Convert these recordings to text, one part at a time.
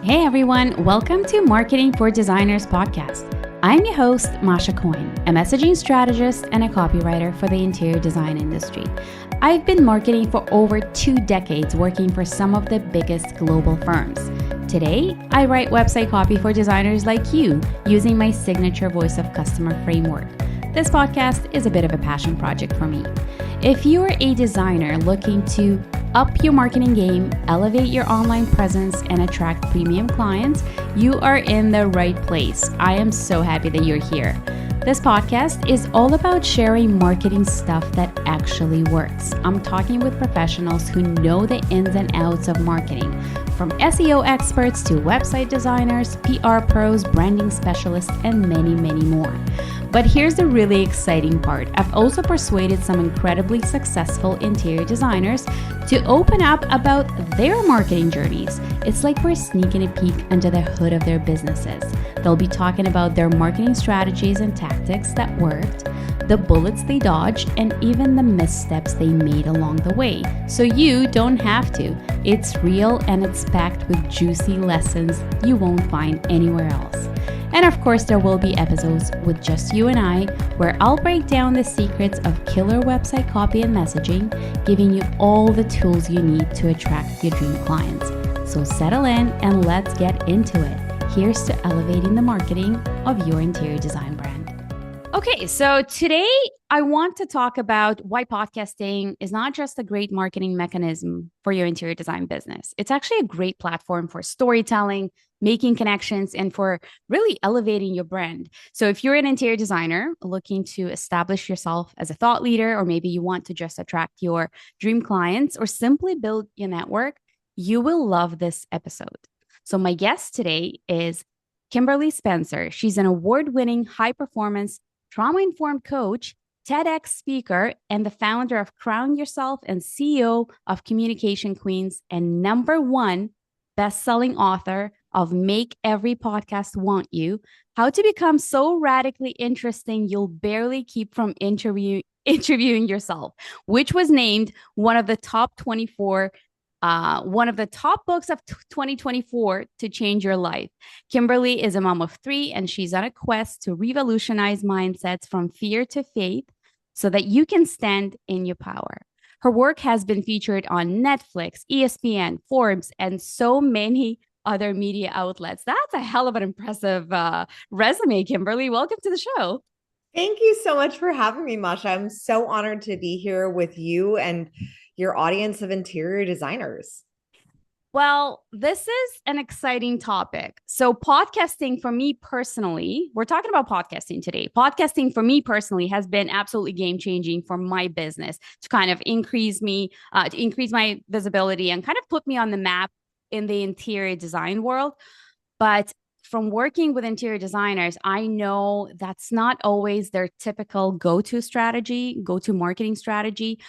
Hey everyone, welcome to Marketing for Designers podcast. I'm your host, Masha Coyne, a messaging strategist and a copywriter for the interior design industry. I've been marketing for over 2 decades, working for some of the biggest global firms. Today, I write website copy for designers like you using my signature voice of customer framework. This podcast is a bit of a passion project for me. If you are a designer looking to up your marketing game, elevate your online presence, and attract premium clients, you are in the right place. I am so happy that you're here. This podcast is all about sharing marketing stuff that actually works. I'm talking with professionals who know the ins and outs of marketing, from SEO experts to website designers, PR pros, branding specialists, and many, many more. But here's the really exciting part. I've also persuaded some incredibly successful interior designers to open up about their marketing journeys. It's like we're sneaking a peek under the hood of their businesses. They'll be talking about their marketing strategies and tactics that worked, the bullets they dodged, and even the missteps they made along the way. So you don't have to. It's real and it's packed with juicy lessons you won't find anywhere else. And of course, there will be episodes with just you and I, where I'll break down the secrets of killer website copy and messaging, giving you all the tools you need to attract your dream clients. So settle in and let's get into it. Here's to elevating the marketing of your interior design brand. Okay, so today I want to talk about why podcasting is not just a great marketing mechanism for your interior design business. It's actually a great platform for storytelling, making connections, and for really elevating your brand. So if you're an interior designer looking to establish yourself as a thought leader, or maybe you want to just attract your dream clients or simply build your network, you will love this episode. So my guest today is Kimberly Spencer. She's an award-winning high-performance trauma-informed coach, TEDx speaker, and the founder of Crown Yourself and CEO of Communication Queens, and #1 best-selling author of Make Every Podcast Want You, How to Become So Radically Interesting You'll Barely Keep from Interviewing Yourself, which was named one of the top books of 2024 to change your life. Kimberly is a mom of 3, and she's on a quest to revolutionize mindsets from fear to faith so that you can stand in your power. Her work has been featured on Netflix, ESPN, Forbes, and so many other media outlets. That's a hell of an impressive resume, Kimberly. Welcome to the show. Thank you so much for having me, Masha. I'm so honored to be here with you and your audience of interior designers. Well, this is an exciting topic. So podcasting for me personally, we're talking about podcasting today. Podcasting for me personally has been absolutely game-changing for my business to kind of increase my visibility and kind of put me on the map in the interior design world. But from working with interior designers, I know that's not always their typical go-to marketing strategy.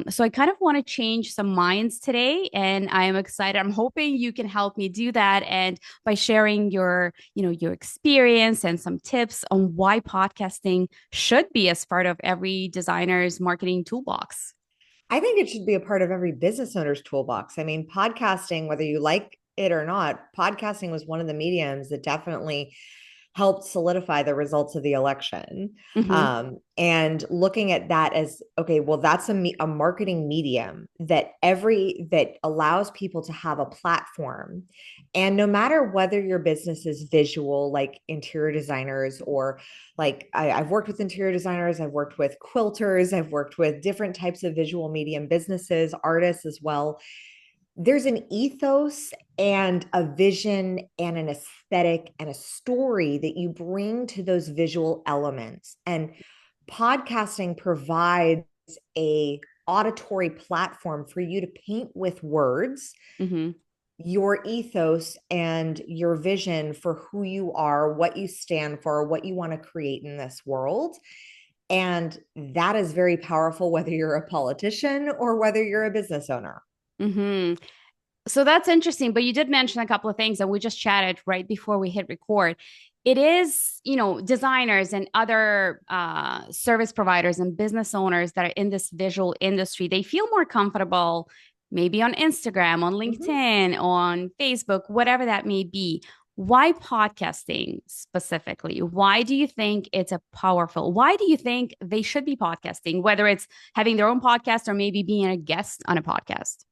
So I kind of want to change some minds today, and I am excited. I'm hoping you can help me do that, and by sharing your experience and some tips on why podcasting should be as part of every designer's marketing toolbox. I think it should be a part of every business owner's toolbox. I mean, podcasting, whether you like it or not, podcasting was one of the mediums that definitely helped solidify the results of the election. Mm-hmm. And looking at that as, okay, well, that's a marketing medium that allows people to have a platform. And no matter whether your business is visual, like interior designers, or like I've worked with interior designers, I've worked with quilters, I've worked with different types of visual medium businesses, artists as well. There's an ethos and a vision and an aesthetic and a story that you bring to those visual elements. And podcasting provides a auditory platform for you to paint with words Mm-hmm. your ethos and your vision for who you are, what you stand for, what you want to create in this world. And that is very powerful, whether you're a politician or whether you're a business owner. Mm-hmm. So that's interesting, but you did mention a couple of things, and we just chatted right before we hit record. It is, designers and other service providers and business owners that are in this visual industry, they feel more comfortable maybe on Instagram, on Mhm. LinkedIn, on Facebook, whatever that may be. Why podcasting specifically? Why do you think it's a powerful? Why do you think they should be podcasting, whether it's having their own podcast or maybe being a guest on a podcast?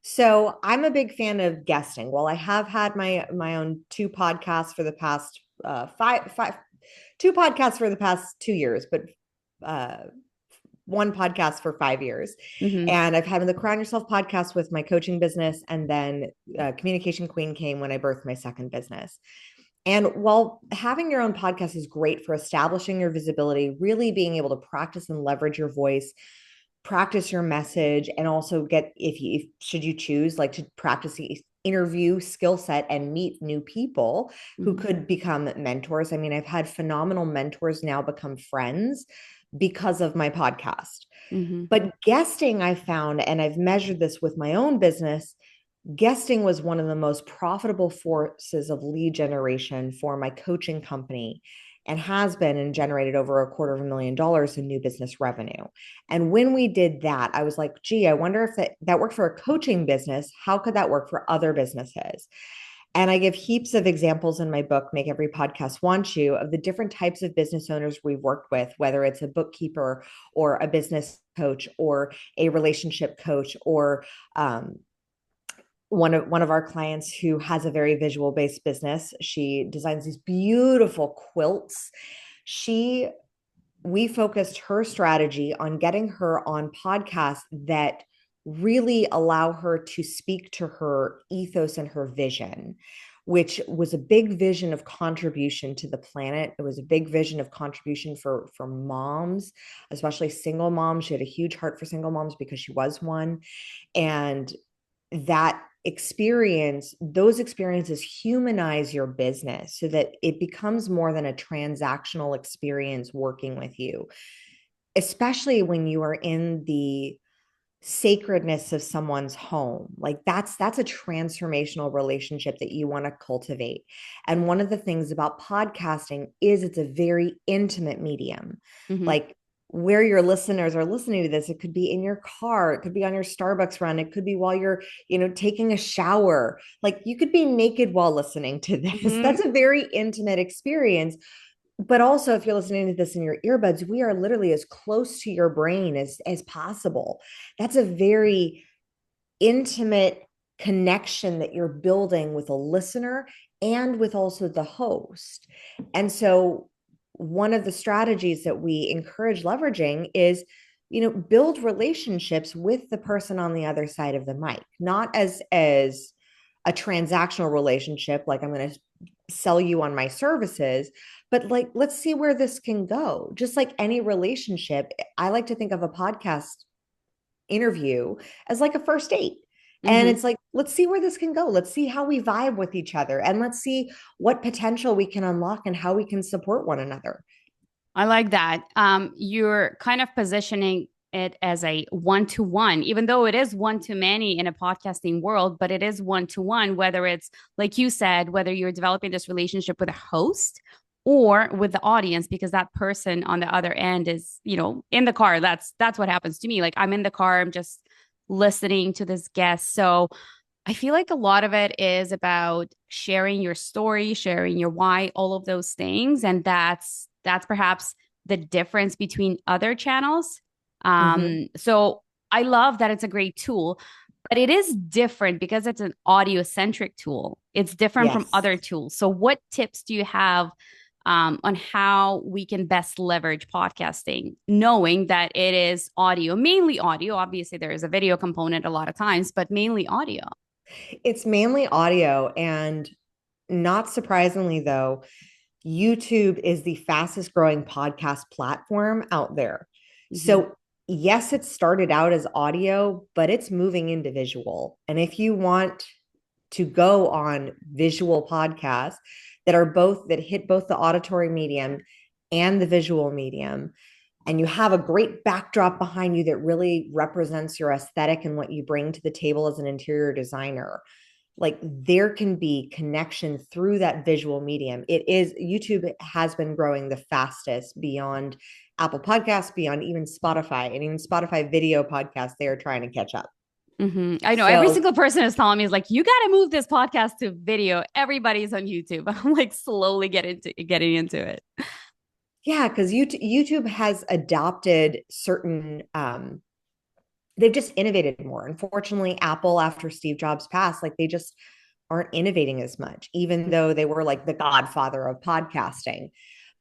So I'm a big fan of guesting. Well, I have had my own two podcasts for the past two podcasts for the past 2 years, but uh, one podcast for 5 years. Mm-hmm. And I've had the Crown Yourself podcast with my coaching business, and then Communication Queen came when I birthed my second business. And while having your own podcast is great for establishing your visibility, really being able to practice and leverage your voice, practice your message, and also get, if should you choose, like to practice the interview skill set and meet new people who Mm-hmm. could become mentors. I mean, I've had phenomenal mentors now become friends because of my podcast. Mm-hmm. But guesting, I found, and I've measured this with my own business, guesting was one of the most profitable forces of lead generation for my coaching company, and has been, and generated over $250,000 in new business revenue. And when we did that, I was like, gee, I wonder if that worked for a coaching business. How could that work for other businesses? And I give heaps of examples in my book, Make Every Podcast Want You, of the different types of business owners we've worked with, whether it's a bookkeeper or a business coach or a relationship coach, or one of our clients who has a very visual based business. She designs these beautiful quilts. She We focused her strategy on getting her on podcasts that really allow her to speak to her ethos and her vision, which was a big vision of contribution to the planet. It was a big vision of contribution for moms, especially single moms. She had a huge heart for single moms because she was one. And that those experiences humanize your business so that it becomes more than a transactional experience working with you, especially when you are in the sacredness of someone's home. Like that's a transformational relationship that you want to cultivate. And one of the things about podcasting is it's a very intimate medium. Mm-hmm. Like, where your listeners are listening to this, it could be in your car, it could be on your Starbucks run, it could be while you're, taking a shower. Like, you could be naked while listening to this. Mm-hmm. That's a very intimate experience. But also, if you're listening to this in your earbuds, we are literally as close to your brain as possible. That's a very intimate connection that you're building with a listener and with also the host. And so one of the strategies that we encourage leveraging is, build relationships with the person on the other side of the mic, not as a transactional relationship, like I'm going to sell you on my services, but like, let's see where this can go. Just like any relationship, I like to think of a podcast interview as like a first date. And Mm-hmm. it's like, let's see where this can go. Let's see how we vibe with each other. And let's see what potential we can unlock and how we can support one another. I like that. You're kind of positioning it as a one to one, even though it is one to many in a podcasting world, but it is one to one, whether it's like you said, whether you're developing this relationship with a host or with the audience, because that person on the other end is, in the car. That's what happens to me. Like I'm in the car, I'm just listening to this guest. So I feel like a lot of it is about sharing your story, sharing your why, all of those things. And that's perhaps the difference between other channels. Mm-hmm. So I love that it's a great tool, but it is different because it's an audio centric tool. It's different from Yes. other tools. So what tips do you have on how we can best leverage podcasting, knowing that it is audio, mainly audio? Obviously, there is a video component a lot of times, but mainly audio. It's mainly audio. And not surprisingly, though, YouTube is the fastest growing podcast platform out there. Mhm. So, yes, it started out as audio, but it's moving into visual. And if you want to go on visual podcasts that hit both the auditory medium and the visual medium, and you have a great backdrop behind you that really represents your aesthetic and what you bring to the table as an interior designer, like, there can be connection through that visual medium. YouTube has been growing the fastest beyond Apple Podcasts, beyond even Spotify, and even Spotify video podcasts, they are trying to catch up. I know every So single person is telling me is like, you got to move this podcast to video. Everybody's on YouTube. I'm like slowly getting into it. yeah, because YouTube has adopted certain they've just innovated more. Unfortunately, Apple, after Steve Jobs passed, like they just aren't innovating as much, even though they were like the godfather of podcasting.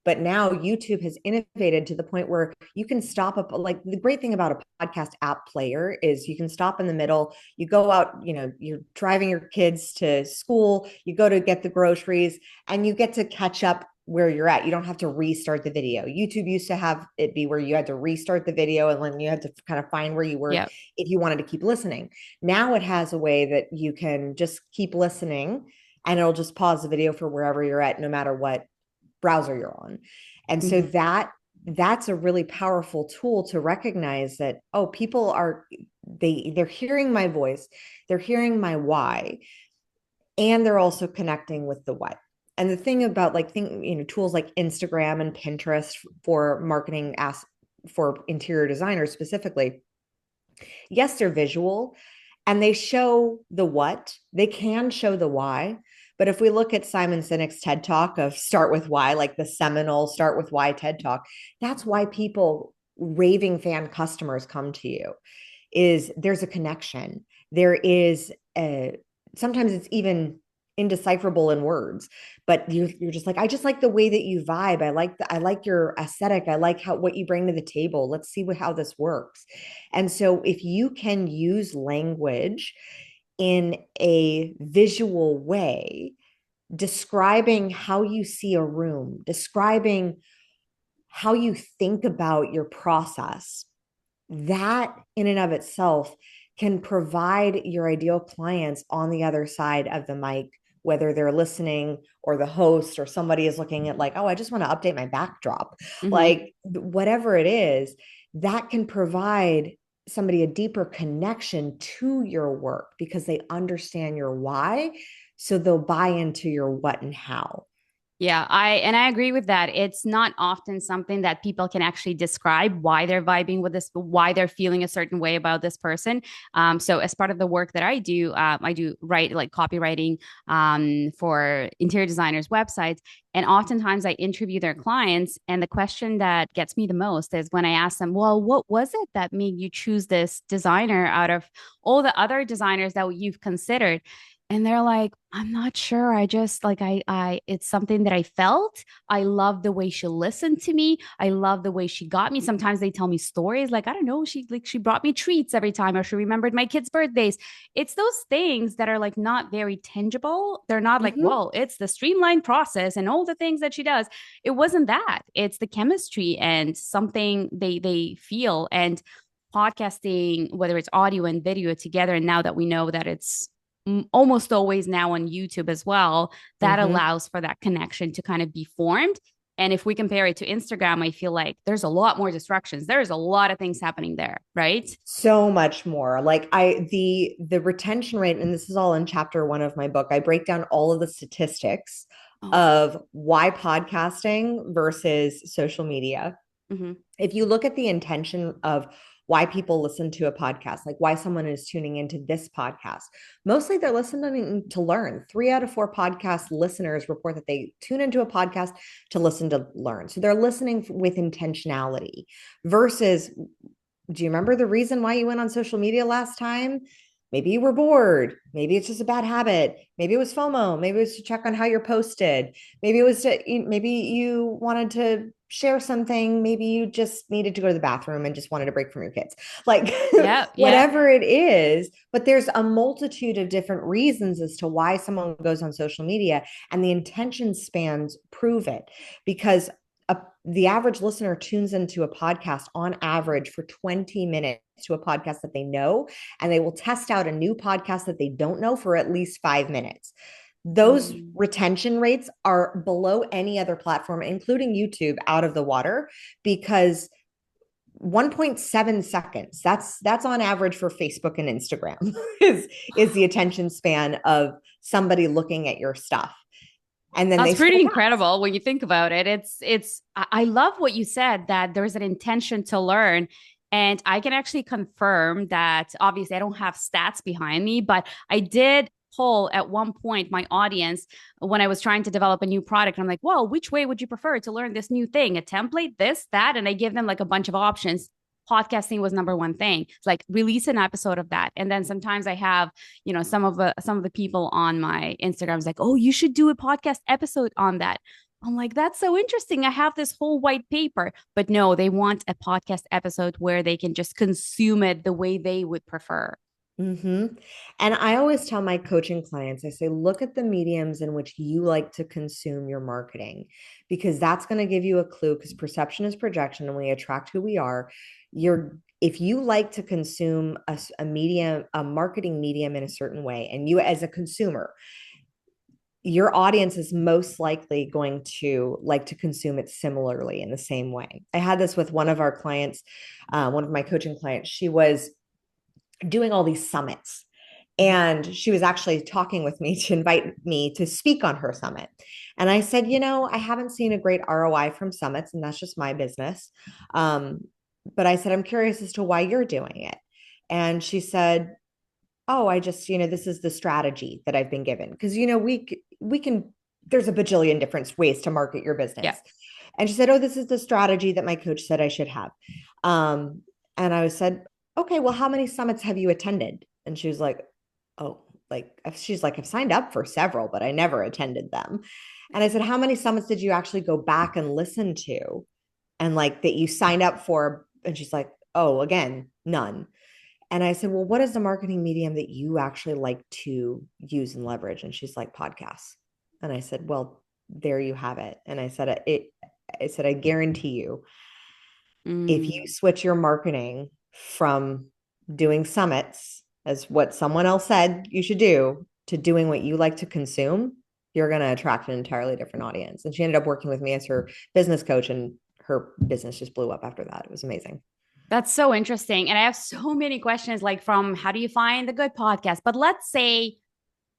But now YouTube has innovated to the point where you can stop up. Like the great thing about a podcast app player is you can stop in the middle. You go out, you're driving your kids to school, you go to get the groceries, and you get to catch up where you're at. You don't have to restart the video. YouTube used to have it be where you had to restart the video and then you had to kind of find where you were Yeah. if you wanted to keep listening. Now it has a way that you can just keep listening and it'll just pause the video for wherever you're at, no matter what browser you're on. And so Mhm. that's a really powerful tool to recognize that, oh, people are they're hearing my voice, they're hearing my why, and they're also connecting with the what. And the thing about tools like Instagram and Pinterest for marketing as for interior designers specifically, yes, they're visual and they show the what, they can show the why. But if we look at Simon Sinek's TED Talk of Start With Why, like the seminal Start With Why TED Talk, that's why people, raving fan customers, come to you, is there's a connection. There is a, sometimes it's even indecipherable in words, but you're just like, I just like the way that you vibe. I like your aesthetic. I like what you bring to the table. Let's see how this works. And so if you can use language in a visual way, describing how you see a room, describing how you think about your process, that in and of itself can provide your ideal clients on the other side of the mic, whether they're listening or the host or somebody is looking at like, oh, I just want to update my backdrop, Mhm. like whatever it is, that can provide somebody a deeper connection to your work because they understand your why, so they'll buy into your what and how. Yeah, I agree with that. It's not often something that people can actually describe why they're vibing with this, why they're feeling a certain way about this person. So as part of the work that I do write like copywriting for interior designers' websites, and oftentimes I interview their clients, and the question that gets me the most is when I ask them, "Well, what was it that made you choose this designer out of all the other designers that you've considered?" And they're like, I'm not sure. I just like it's something that I felt. I love the way she listened to me. I love the way she got me. Sometimes they tell me stories like, I don't know, she brought me treats every time, or she remembered my kids' birthdays. It's those things that are like not very tangible. They're not like, Mm-hmm. well, it's the streamlined process and all the things that she does. It wasn't that. It's the chemistry and something they feel. And podcasting, whether it's audio and video together, and now that we know that it's almost always now on YouTube as well, that Mm-hmm. allows for that connection to kind of be formed. And if we compare it to Instagram, I feel like there's a lot more distractions. There's a lot of things happening there, right? So much more. Like the retention rate, and this is all in chapter 1 of my book. I break down all of the statistics Oh, of why podcasting versus social media. mm-hmm. If you look at the intention of why people listen to a podcast, like why someone is tuning into this podcast, mostly they're listening to learn. 3 out of 4 podcast listeners report that they tune into a podcast to listen to learn. So they're listening with intentionality versus, do you remember the reason why you went on social media last time? Maybe you were bored. Maybe it's just a bad habit. Maybe it was FOMO. Maybe it was to check on how you're posted. Maybe it was maybe you wanted to share something. Maybe you just needed to go to the bathroom and just wanted a break from your kids. Like Yeah, yeah. whatever it is, but there's a multitude of different reasons as to why someone goes on social media, and the intention spans prove it, because the average listener tunes into a podcast on average for 20 minutes to a podcast that they know, and they will test out a new podcast that they don't know for at least 5 minutes. Those Mm. retention rates are below any other platform, including YouTube, out of the water, because 1.7 seconds, that's on average for Facebook and Instagram, is the attention span of somebody looking at your stuff, and then they That's pretty scroll past. incredible when you think about it. I love what you said that there's an intention to learn. And I can actually confirm that obviously I don't have stats behind me, but I did poll at one point my audience when I was trying to develop a new product. I'm like, well, which way would you prefer to learn this new thing? A template, this, that? And I give them like a bunch of options. Podcasting was number one thing. It's like release an episode of that. And then sometimes I have, some of the people on my Instagram is like, oh, you should do a podcast episode on that. I'm like, that's so interesting. I have this whole white paper, but no, they want a podcast episode where they can just consume it the way they would prefer. Mm-hmm. And I always tell my coaching clients, I say, look at the mediums in which you like to consume your marketing, because that's going to give you a clue. Because perception is projection, and we attract who we are. If you like to consume a medium, a marketing medium in a certain way, and you as a consumer, your audience is most likely going to like to consume it similarly in the same way. I had this with one of our clients, one of my coaching clients. She was doing all these summits. And she was actually talking with me to invite me to speak on her summit. And I said, I haven't seen a great ROI from summits, and that's just my business. But I said, I'm curious as to why you're doing it. And she said, oh, I just, this is the strategy that I've been given. Because, we can, there's a bajillion different ways to market your business. Yeah. And she said, oh, this is the strategy that my coach said I should have. And I said, okay, well, how many summits have you attended? And she was like, oh, she's like, I've signed up for several, but I never attended them. And I said, how many summits did you actually go back and listen to? And like that you signed up for? And she's like, oh, again, none. And I said, well, what is the marketing medium that you actually like to use and leverage? And she's like, podcasts. And I said, well, there you have it. And I said, I guarantee you, if you switch your marketing from doing summits as what someone else said you should do to doing what you like to consume, you're going to attract an entirely different audience. And she ended up working with me as her business coach, and her business just blew up after that. It was amazing. That's so interesting. And I have so many questions, like from how do you find the good podcast? But let's say,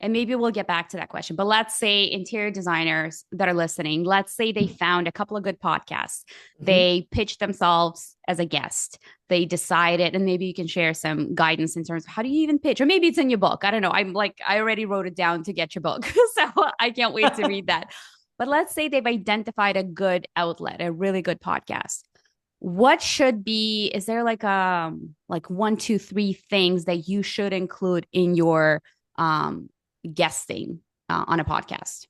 and maybe we'll get back to that question, but let's say interior designers that are listening, let's say they found a couple of good podcasts. They pitched themselves as a guest. They decided, and maybe you can share some guidance in terms of how do you even pitch? Or maybe it's in your book. I don't know. I'm like, I already wrote it down to get your book. So I can't wait to read that. But let's say they've identified a good outlet, a really good podcast. What should be, is there like one, two, three things that you should include in your guesting on a podcast?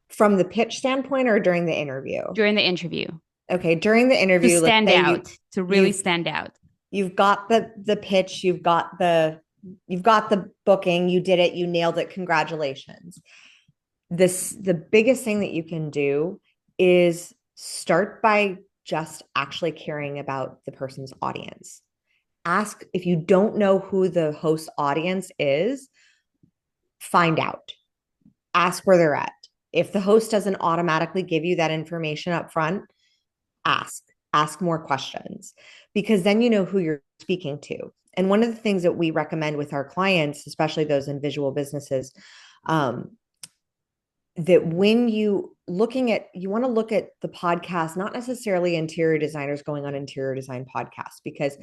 From the pitch standpoint or during the interview? During the interview. Okay, during the interview, To stand out, to really stand out. You've got the pitch, you've got the booking, you did it, you nailed it. Congratulations. The biggest thing that you can do is start by just actually caring about the person's audience. Ask, if you don't know who the host audience is, find out. Ask where they're at. If the host doesn't automatically give you that information up front, ask more questions, because then you know who you're speaking to. And one of the things that we recommend with our clients, especially those in visual businesses, that when you want to look at the podcast, not necessarily interior designers going on interior design podcasts, because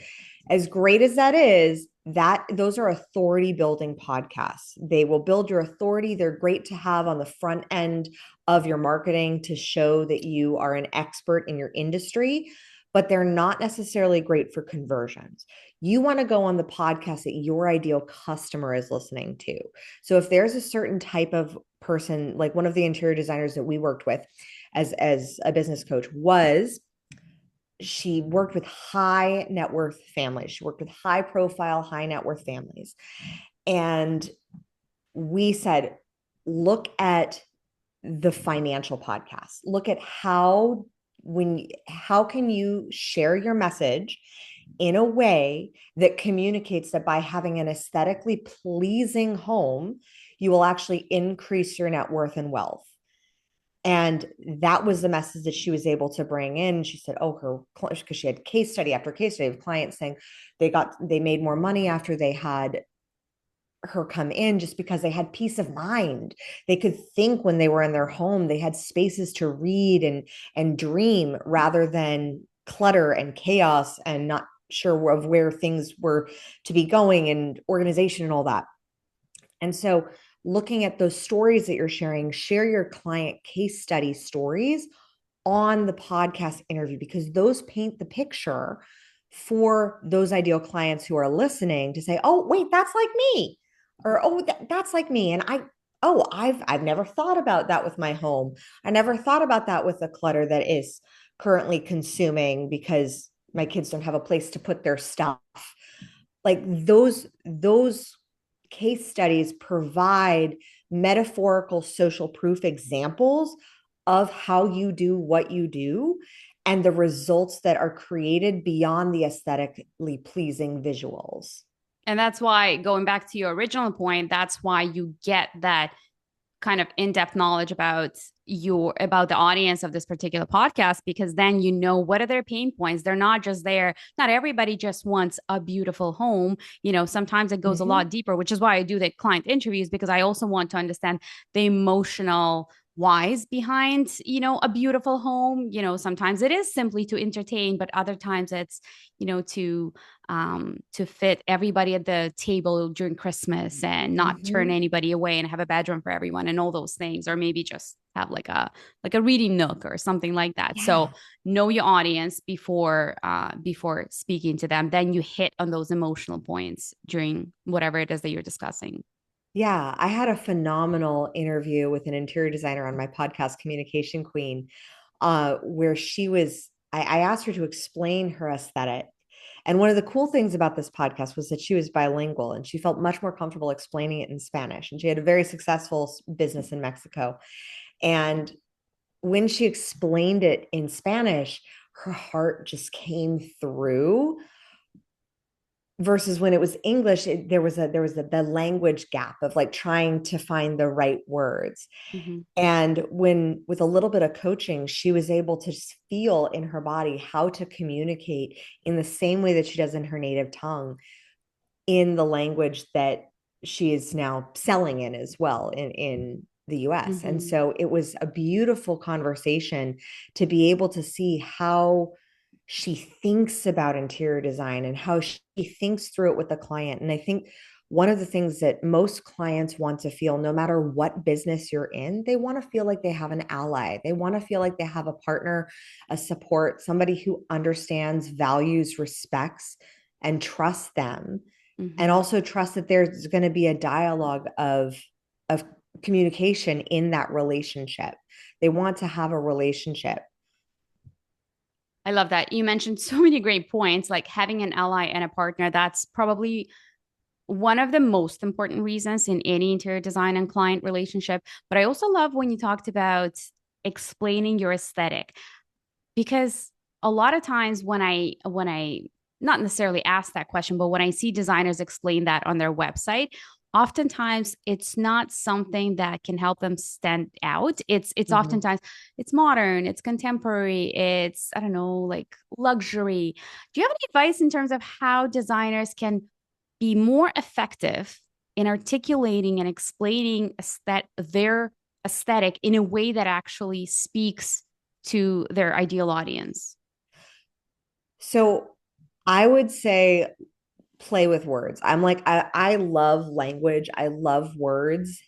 as great as that is, that those are authority building podcasts. They will build your authority. They're great to have on the front end of your marketing to show that you are an expert in your industry, but they're not necessarily great for conversions. You want to go on the podcast that your ideal customer is listening to. So if there's a certain type of person, like one of the interior designers that we worked with as a business coach, she worked with high net worth families. She worked with high profile, high net worth families. And we said, look at the financial podcast. Look at how can you share your message in a way that communicates that by having an aesthetically pleasing home, you will actually increase your net worth and wealth. And that was the message that she was able to bring in. She said, oh, because she had case study after case study of clients saying they made more money after they had her come in, just because they had peace of mind. They could think when they were in their home. They had spaces to read and dream rather than clutter and chaos and not sure of where things were to be going and organization and all that. And so looking at those stories that you're sharing, share your client case study stories on the podcast interview, because those paint the picture for those ideal clients who are listening to say, oh, wait, that's like me. Or, oh, that's like me. And I've never thought about that with my home. I never thought about that with the clutter that is currently consuming because my kids don't have a place to put their stuff. Like those case studies provide metaphorical social proof examples of how you do what you do and the results that are created beyond the aesthetically pleasing visuals. And that's why, going back to your original point, that's why you get that kind of in-depth knowledge about the audience of this particular podcast, because then you know what are their pain points. They're not just there. Not everybody just wants a beautiful home. Sometimes it goes a lot deeper, which is why I do the client interviews, because I also want to understand the emotional whys behind a beautiful home. Sometimes it is simply to entertain, but other times it's to fit everybody at the table during Christmas and not turn anybody away and have a bedroom for everyone and all those things, or maybe just have like a reading nook or something like that. Yeah. So know your audience before speaking to them. Then you hit on those emotional points during whatever it is that you're discussing. Yeah, I had a phenomenal interview with an interior designer on my podcast, Communication Queen, where I asked her to explain her aesthetic. And one of the cool things about this podcast was that she was bilingual and she felt much more comfortable explaining it in Spanish. And she had a very successful business in Mexico. And when she explained it in Spanish, her heart just came through versus when it was English, there was the language gap of like trying to find the right words. And when with a little bit of coaching, she was able to feel in her body how to communicate in the same way that she does in her native tongue, in the language that she is now selling in as well in the US. And so it was a beautiful conversation to be able to see how she thinks about interior design and how she thinks through it with the client. And I think one of the things that most clients want to feel, no matter what business you're in, they want to feel like they have an ally. They want to feel like they have a partner, a support, somebody who understands, values, respects, and trusts them. And also trust that there's going to be a dialogue of communication in that relationship. They want to have a relationship. I love that. You mentioned so many great points, like having an ally and a partner. That's probably one of the most important reasons in any interior design and client relationship. But I also love when you talked about explaining your aesthetic, because a lot of times when I not necessarily ask that question, but when I see designers explain that on their website, oftentimes it's not something that can help them stand out. It's oftentimes it's modern, it's contemporary, it's, I don't know, like luxury. Do you have any advice in terms of how designers can be more effective in articulating and explaining their aesthetic in a way that actually speaks to their ideal audience? So I would say play with words. I love language. I love words.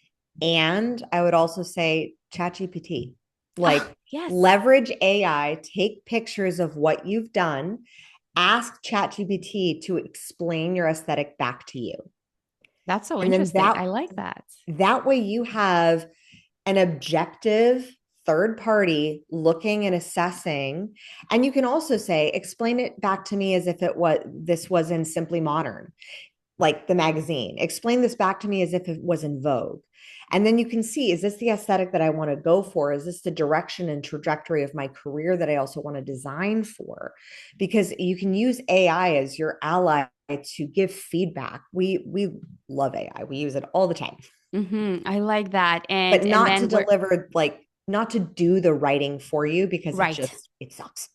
And I would also say ChatGPT. Like yes. Leverage AI, take pictures of what you've done, ask ChatGPT to explain your aesthetic back to you. That's so interesting. I like that. That way you have an objective third party looking and assessing. And you can also say, explain it back to me as if this was in Simply Modern, like the magazine. Explain this back to me as if it was in Vogue. And then you can see, is this the aesthetic that I want to go for? Is this the direction and trajectory of my career that I also want to design for? Because you can use AI as your ally to give feedback. We love AI. We use it all the time. I like that. But not to deliver, like, not to do the writing for you, because it sucks.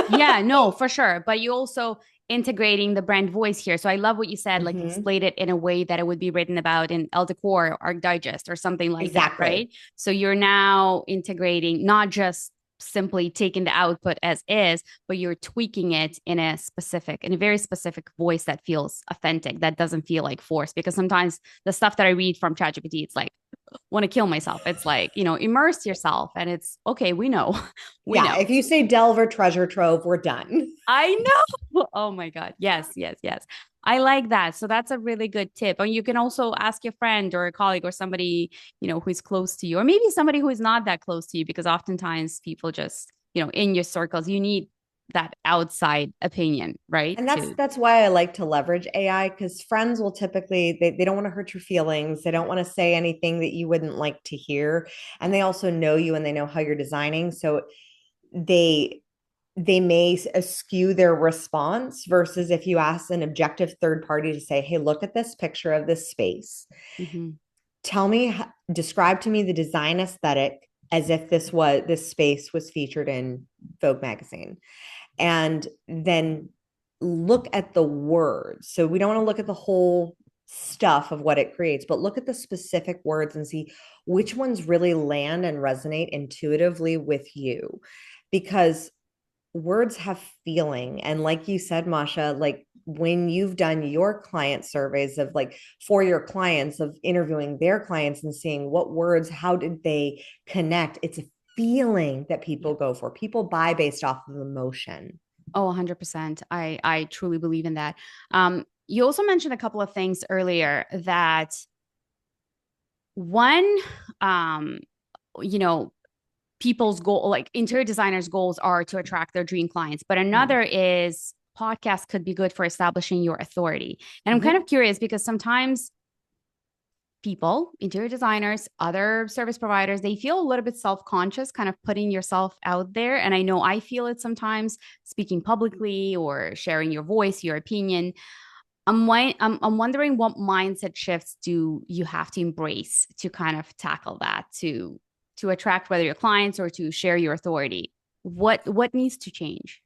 Yeah, no, for sure. But you also integrating the brand voice here. So I love what you said, like explain it in a way that it would be written about in Elle Decor or Arc Digest or something like that, right? So you're now integrating not just simply taking the output as is, but you're tweaking it in a very specific voice that feels authentic, that doesn't feel like forced. Because sometimes the stuff that I read from ChatGPT, it's like, want to kill myself. It's like, immerse yourself. And it's okay. We know. We Yeah. know. If you say delve or treasure trove, we're done. I know. Oh my God. Yes, yes, yes. I like that. So that's a really good tip. And you can also ask your friend or a colleague or somebody, who's close to you, or maybe somebody who is not that close to you, because oftentimes people just, in your circles, you need that outside opinion, right? And that's To that's why I like to leverage AI, because friends will typically they don't want to hurt your feelings. They don't want to say anything that you wouldn't like to hear. And they also know you and they know how you're designing. So they they may skew their response versus if you ask an objective third party to say, hey, look at this picture of this space. Mhm. Tell me, describe to me the design aesthetic as if this space was featured in Vogue magazine. And then look at the words. So we don't want to look at the whole stuff of what it creates, but look at the specific words and see which ones really land and resonate intuitively with you. Because words have feeling. And like you said, Masha, like when you've done your client surveys of like for your clients, of interviewing their clients and seeing what words, how did they connect? It's a feeling that Yeah. people go for. People buy based off of emotion. Oh, 100%. I truly believe in that. You also mentioned a couple of things earlier that one, um, you know, people's goal, like interior designers' goals are to attract their dream clients, but another is podcast could be good for establishing your authority. And I'm kind Mm-hmm. of curious because sometimes people, interior designers, other service providers, they feel a little bit self-conscious kind of putting yourself out there. And I know I feel it sometimes, speaking publicly or sharing your voice, your opinion. I'm wondering what mindset shifts do you have to embrace to kind of tackle that, to attract whether your clients or to share your authority. What needs to change?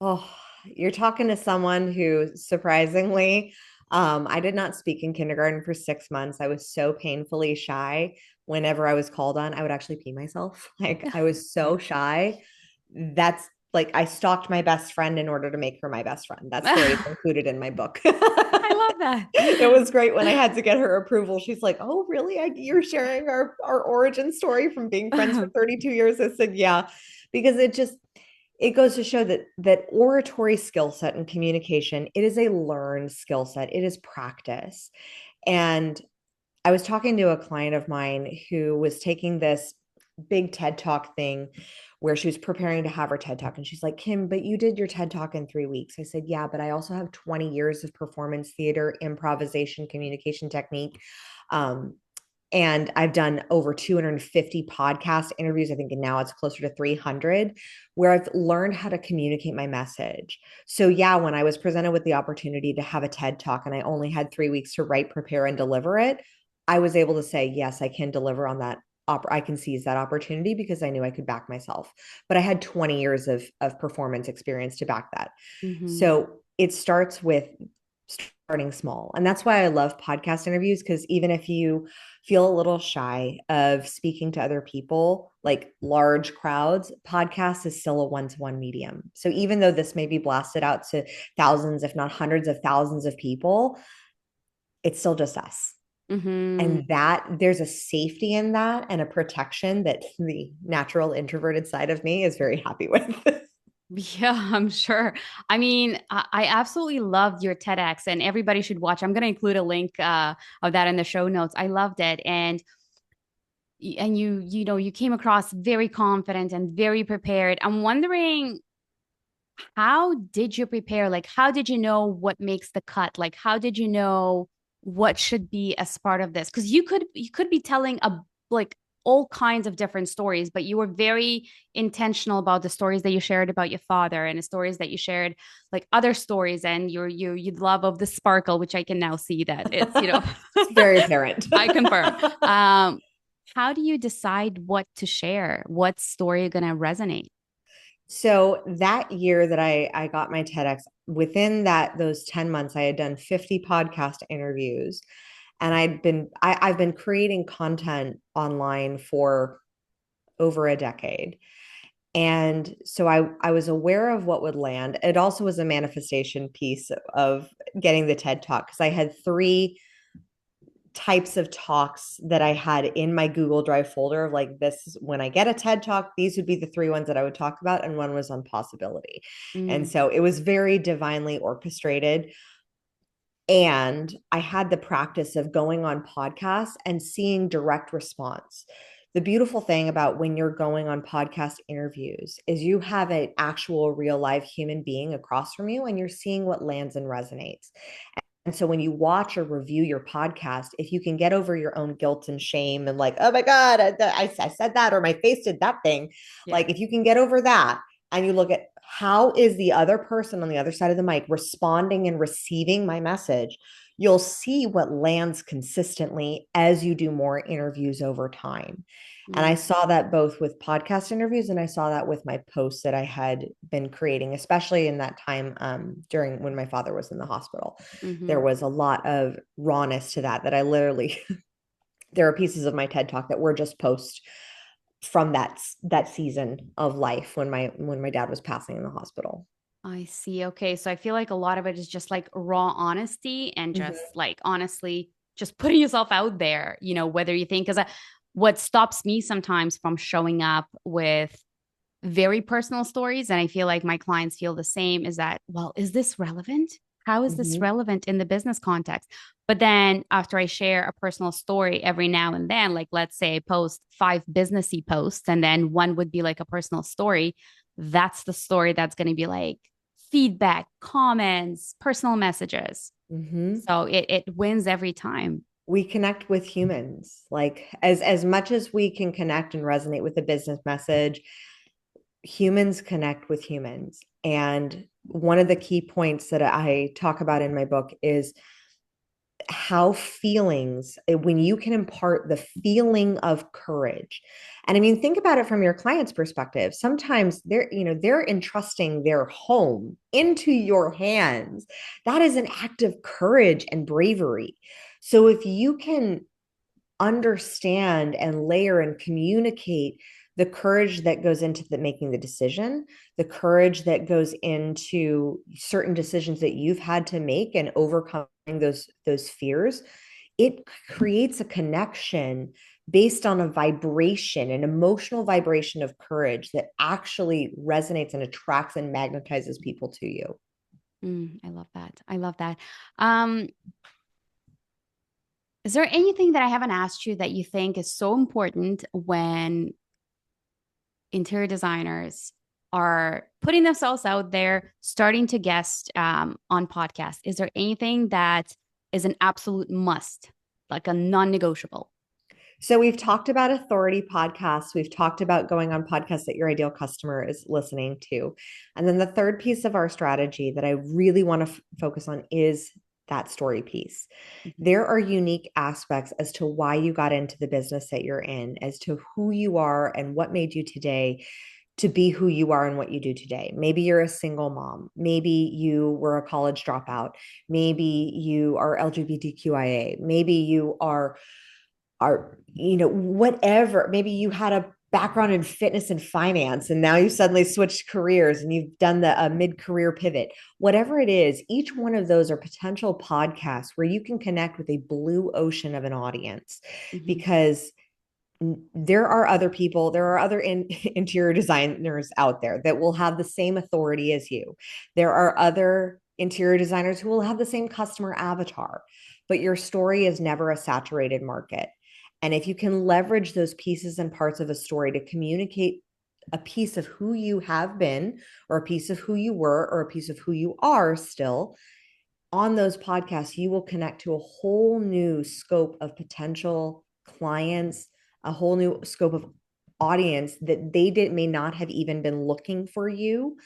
Oh, you're talking to someone who surprisingly, I did not speak in kindergarten for 6 months. I was so painfully shy. Whenever I was called on, I would actually pee myself. Like I was so shy. That's like I stalked my best friend in order to make her my best friend. That story is I included in my book. love that. It was great when I had to get her approval. She's like, "Oh, really? You're sharing our origin story from being friends for 32 years?" I said, "Yeah," because it goes to show that oratory skill set and communication, it is a learned skill set. It is practice. And I was talking to a client of mine who was taking this big TED Talk thing where she was preparing to have her TED Talk. And she's like, Kim, but you did your TED Talk in 3 weeks. I said, yeah, but I also have 20 years of performance theater, improvisation, communication technique. Um, and I've done over 250 podcast interviews. I think now it's closer to 300 where I've learned how to communicate my message. So, yeah, when I was presented with the opportunity to have a TED Talk and I only had 3 weeks to write, prepare, and deliver it, I was able to say, yes, I can deliver on that. I can seize that opportunity because I knew I could back myself. But I had 20 years of performance experience to back that. Hmm. So it starts with starting small. And that's why I love podcast interviews, because even if you feel a little shy of speaking to other people, like large crowds, podcast is still a one-to-one medium. So even though this may be blasted out to thousands, if not hundreds of thousands of people, it's still just us. Hmm. And that there's a safety in that and a protection that the natural introverted side of me is very happy with. Yeah, I'm sure. I mean, I absolutely loved your TEDx, and everybody should watch. I'm going to include a link of that in the show notes. I loved it, and you came across very confident and very prepared. I'm wondering, how did you prepare? Like, how did you know what makes the cut? Like, how did you know what should be as part of this? Because you could be telling a like all kinds of different stories, but you were very intentional about the stories that you shared about your father and the stories that you shared, like other stories, and your love of the sparkle, which I can now see that it's. It's very apparent. I confirm. How do you decide what to share? What story you're gonna resonate? So that year that I got my TEDx, within those 10 months, I had done 50 podcast interviews, and I've been creating content online for over a decade. And so I was aware of what would land. It also was a manifestation piece of getting the TED Talk, because I had three types of talks that I had in my Google Drive folder of like, this, when I get a TED Talk, these would be the three ones that I would talk about. And one was on possibility. And Mm, so it was very divinely orchestrated. And I had the practice of going on podcasts and seeing direct response. The beautiful thing about when you're going on podcast interviews is you have an actual real live human being across from you and you're seeing what lands and resonates. And so when you watch or review your podcast, if you can get over your own guilt and shame and like, oh my God, I said that, or my face did that thing. yeah. Like if you can get over that and you look at how is the other person on the other side of the mic responding and receiving my message, you'll see what lands consistently as you do more interviews over time. And I Mm, saw that both with podcast interviews and I saw that with my posts that I had been creating, especially in that time during when my father was in the hospital. There mm-hmm. was a lot of rawness to that I literally, there are pieces of my TED Talk that were just posts from that season of life when my dad was passing in the hospital. I see. Okay. So I feel like a lot of it is just like raw honesty and just Mm-hmm. like honestly, just putting yourself out there, whether you think, because what stops me sometimes from showing up with very personal stories, and I feel like my clients feel the same, is that, well, is this relevant? How is this Mm-hmm. relevant in the business context? But then after I share a personal story every now and then, like let's say I post 5 businessy posts and then one would be like a personal story, that's the story that's going to be like feedback, comments, personal messages. Mm-hmm. So it wins every time. We connect with humans, like as much as we can connect and resonate with a business message, humans connect with humans. And one of the key points that I talk about in my book is how feelings, when you can impart the feeling of courage. And I mean, think about it from your client's perspective. Sometimes they're entrusting their home into your hands. That is an act of courage and bravery. So if you can understand and layer and communicate the courage that goes into making the decision, the courage that goes into certain decisions that you've had to make and overcoming those fears, it creates a connection based on a vibration, an emotional vibration of courage that actually resonates and attracts and magnetizes people to you. I love that. I love that. Um, Is there anything that I haven't asked you that you think is so important when interior designers are putting themselves out there, starting to guest on podcasts? Is there anything that is an absolute must, like a non-negotiable? So we've talked about authority podcasts. We've talked about going on podcasts that your ideal customer is listening to. And then the third piece of our strategy that I really want to focus on is that story piece. Mhm. There are unique aspects as to why you got into the business that you're in, as to who you are and what made you today to be who you are and what you do today. Maybe you're a single mom. Maybe you were a college dropout. Maybe you are LGBTQIA. Maybe you are whatever. Maybe you had a background in fitness and finance and now you suddenly switched careers and you've done the mid-career pivot. Whatever it is, each one of those are potential podcasts where you can connect with a blue ocean of an audience, Mhm. because there are other people, there are other interior designers out there that will have the same authority as you. There are other interior designers who will have the same customer avatar, but your story is never a saturated market. And if you can leverage those pieces and parts of a story to communicate a piece of who you have been, or a piece of who you were, or a piece of who you are still, on those podcasts, you will connect to a whole new scope of potential clients, a whole new scope of audience that may not have even been looking for you.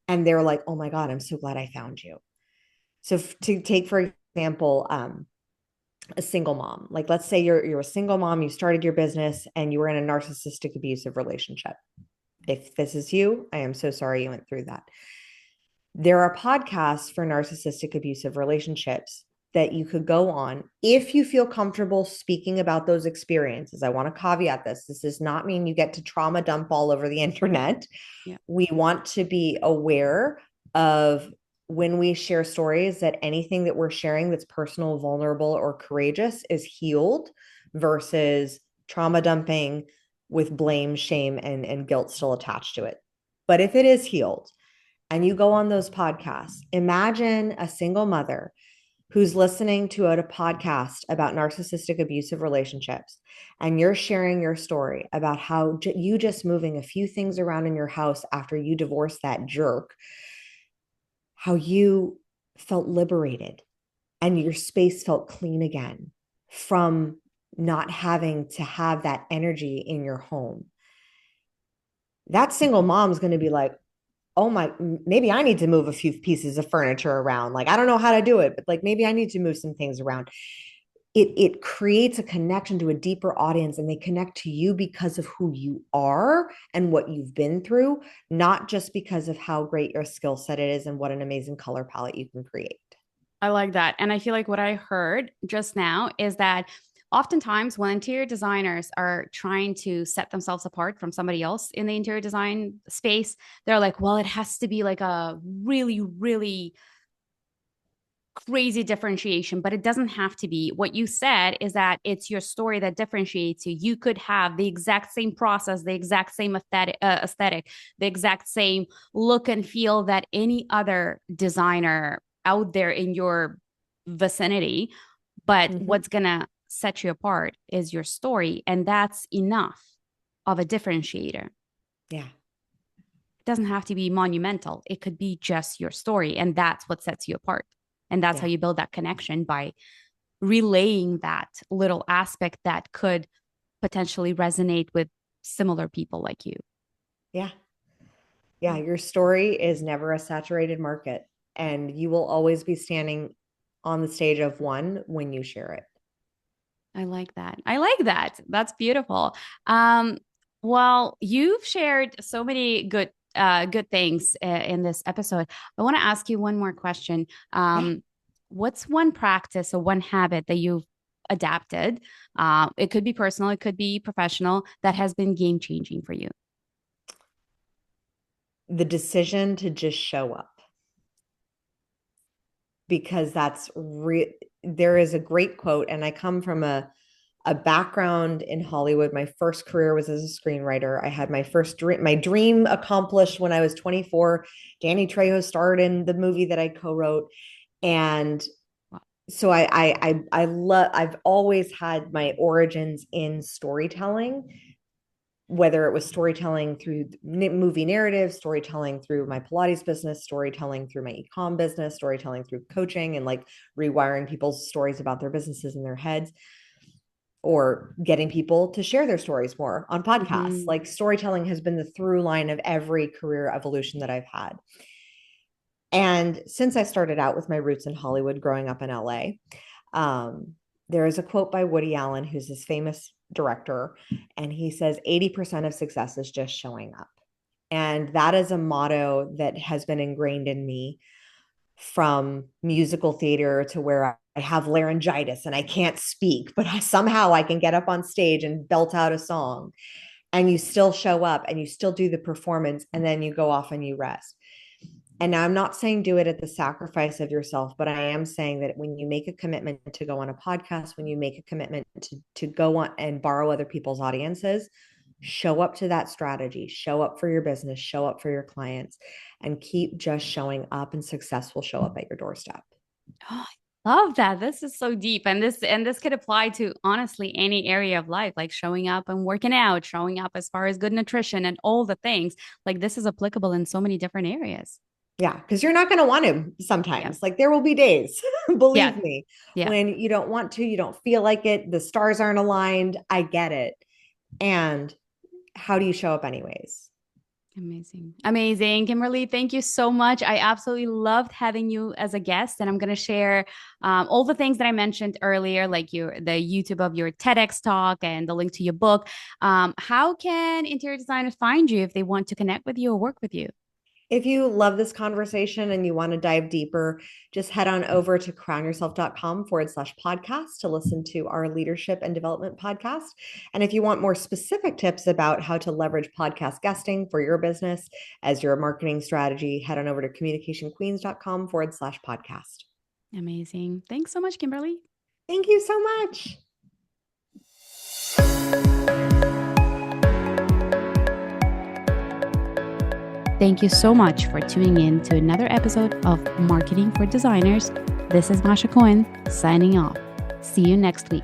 And they're like, oh my God, I'm so glad I found you. So to take, for example, a single mom, like let's say you're a single mom, you started your business and you were in a narcissistic abusive relationship. If this is you, I am so sorry you went through that. There are podcasts for narcissistic abusive relationships that you could go on if you feel comfortable speaking about those experiences. I want to caveat this. This does not mean you get to trauma dump all over the internet. Yeah. We want to be aware of when we share stories that anything that we're sharing that's personal, vulnerable, or courageous is healed versus trauma dumping with blame, shame, and guilt still attached to it. But if it is healed and you go on those podcasts, imagine a single mother who's listening to a podcast about narcissistic abusive relationships, and you're sharing your story about how you just moving a few things around in your house after you divorced that jerk, how you felt liberated and your space felt clean again from not having to have that energy in your home. That single mom's going to be like, oh my, maybe I need to move a few pieces of furniture around. Like, I don't know how to do it, but like, maybe I need to move some things around. It creates a connection to a deeper audience, and they connect to you because of who you are and what you've been through, not just because of how great your skill set is and what an amazing color palette you can create. I like that. And I feel like what I heard just now is that oftentimes when interior designers are trying to set themselves apart from somebody else in the interior design space, they're like, well, it has to be like a really, really crazy differentiation, but it doesn't have to be. What you said is that it's your story that differentiates you. You could have the exact same process, the exact same aesthetic, the exact same look and feel that any other designer out there in your vicinity. But Mm-hmm. what's going to set you apart is your story. And that's enough of a differentiator. It Yeah. doesn't have to be monumental, it could be just your story. And that's what sets you apart. And that's how Yeah. you build that connection, by relaying that little aspect that could potentially resonate with similar people like you. Yeah. Yeah. Your story is never a saturated market, and you will always be standing on the stage of one when you share it. I like that. I like that. That's beautiful. Um, well, you've shared so many good things in this episode. I want to ask you one more question. Yeah. What's one practice or one habit that you've adapted? It could be personal, it could be professional, that has been game changing for you. The decision to just show up, because that's there is a great quote, and I come from a background in Hollywood. My first career was as a screenwriter. I had my first my dream accomplished when I was 24. Danny Trejo starred in the movie that I co-wrote. And so I love, I've always had my origins in storytelling, whether it was storytelling through movie narrative, storytelling through my Pilates business, storytelling through my ecom business, storytelling through coaching, and like rewiring people's stories about their businesses in their heads, or getting people to share their stories more on podcasts. Mm-hmm. Like, storytelling has been the through line of every career evolution that I've had. And since I started out with my roots in Hollywood, growing up in LA, there is a quote by Woody Allen, who's this famous director, and he says 80% of success is just showing up. And that is a motto that has been ingrained in me from musical theater to where I have laryngitis and I can't speak, but somehow I can get up on stage and belt out a song. And you still show up and you still do the performance, and then you go off and you rest. And now I'm not saying do it at the sacrifice of yourself, but I am saying that when you make a commitment to go on a podcast, when you make a commitment to go on and borrow other people's audiences, show up to that strategy, show up for your business, show up for your clients, and keep just showing up, and success will show up at your doorstep. Oh, I love that. This is so deep. And this could apply to honestly any area of life, like showing up and working out, showing up as far as good nutrition and all the things. Like, this is applicable in so many different areas. Yeah, because you're not going to want to Yeah. sometimes. Like, there will be days, Yeah. believe me, Yeah. when you don't want to, you don't feel like it, the stars aren't aligned. I get it. And how do you show up anyways? Amazing. Amazing. Kimberly, thank you so much. I absolutely loved having you as a guest. And I'm going to share all the things that I mentioned earlier, like the YouTube of your TEDx talk and the link to your book. How can interior designers find you if they want to connect with you or work with you? If you love this conversation and you want to dive deeper, just head on over to crownyourself.com/podcast to listen to our leadership and development podcast. And if you want more specific tips about how to leverage podcast guesting for your business as your marketing strategy, head on over to communicationqueens.com/podcast. Amazing. Thanks so much, Kimberly. Thank you so much. Thank you so much for tuning in to another episode of Marketing for Designers. This is Masha Cohen signing off. See you next week.